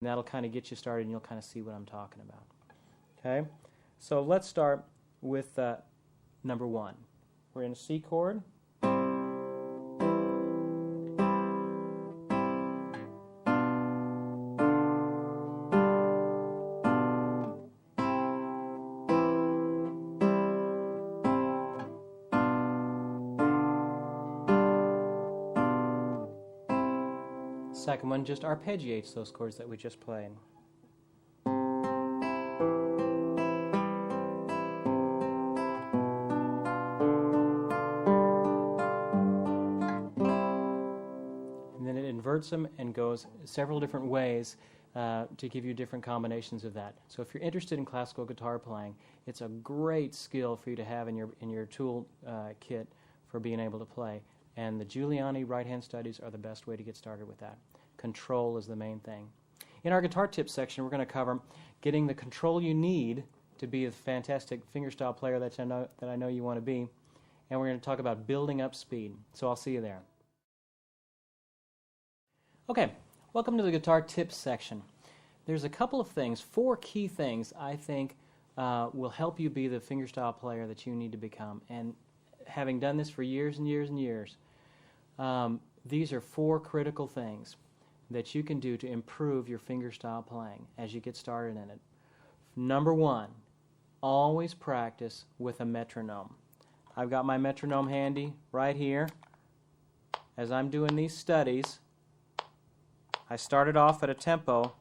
And that'll kind of get you started, and you'll kind of see what I'm talking about. Okay? So let's start with number 1. We're in a C chord. Second one just arpeggiates those chords that we just played. And then it inverts them and goes several different ways to give you different combinations of that. So if you're interested in classical guitar playing, it's a great skill for you to have in your tool kit for being able to play. And the Giuliani right-hand studies are the best way to get started with that. Control is the main thing. In our guitar tips section, we're going to cover getting the control you need to be a fantastic fingerstyle player that I know you want to be. And we're going to talk about building up speed. So I'll see you there. Okay, welcome to the guitar tips section. There's a couple of things, 4 key things I think will help you be the fingerstyle player that you need to become. And having done this for years and years and years, these are 4 critical things that you can do to improve your fingerstyle playing as you get started in it. Number 1, always practice with a metronome. I've got my metronome handy right here. As I'm doing these studies, I started off at a tempo.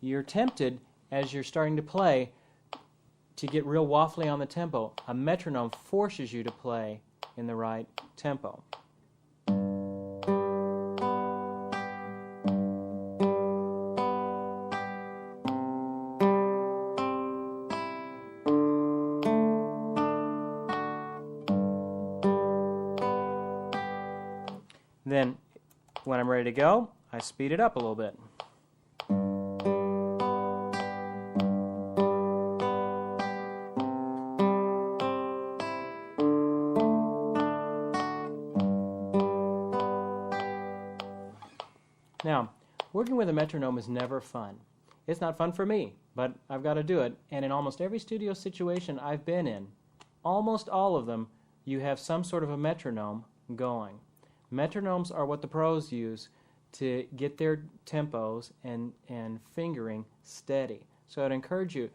You're tempted, as you're starting to play, to get real waffly on the tempo. A metronome forces you to play in the right tempo. Then, when I'm ready to go, I speed it up a little bit. Now, working with a metronome is never fun. It's not fun for me, but I've got to do it. And in almost every studio situation I've been in, almost all of them, you have some sort of a metronome going. Metronomes are what the pros use to get their tempos and fingering steady. So I'd encourage you,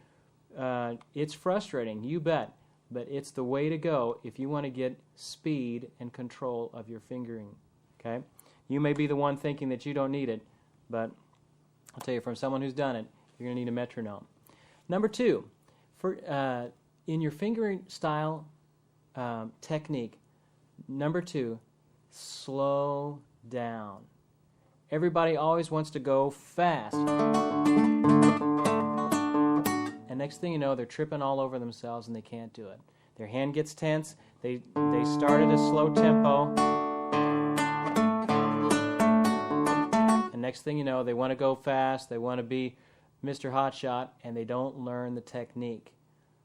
it's frustrating, you bet, but it's the way to go if you want to get speed and control of your fingering. Okay? You may be the one thinking that you don't need it, but I'll tell you, from someone who's done it, you're going to need a metronome. Number 2, in your fingering style technique, number 2, slow down. Everybody always wants to go fast. And next thing you know, they're tripping all over themselves and they can't do it. Their hand gets tense. They start at a slow tempo. And next thing you know, they want to go fast. They want to be Mr. Hotshot, and they don't learn the technique.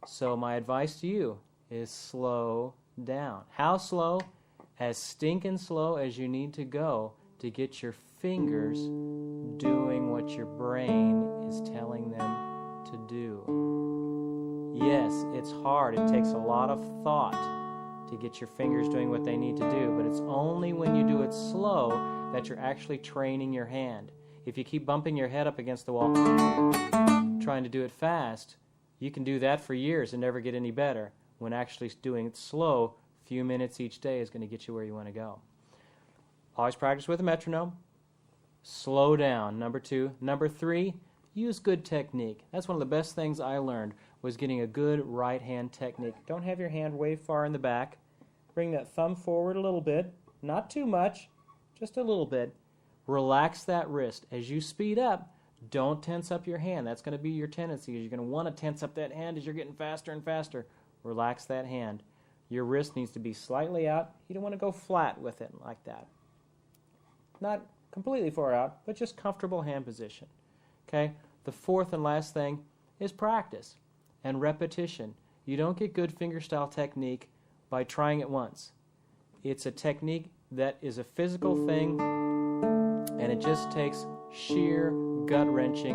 So my advice to you is slow down. How slow? As stinking slow as you need to go to get your fingers doing what your brain is telling them to do. Yes, it's hard. It takes a lot of thought to get your fingers doing what they need to do, but it's only when you do it slow that you're actually training your hand. If you keep bumping your head up against the wall trying to do it fast, you can do that for years and never get any better, when actually doing it slow, few minutes each day is going to get you where you want to go. Always practice with a metronome. Slow down, number 2. Number 3, use good technique. That's one of the best things I learned, was getting a good right hand technique. Don't have your hand way far in the back. Bring that thumb forward a little bit, not too much, just a little bit. Relax that wrist. As you speed up, don't tense up your hand. That's going to be your tendency. You're going to want to tense up that hand as you're getting faster and faster. Relax that hand. Your wrist needs to be slightly out. You don't want to go flat with it like that. Not completely far out, but just comfortable hand position. Okay? The 4th and last thing is practice and repetition. You don't get good fingerstyle technique by trying it once. It's a technique that is a physical thing, and it just takes sheer gut-wrenching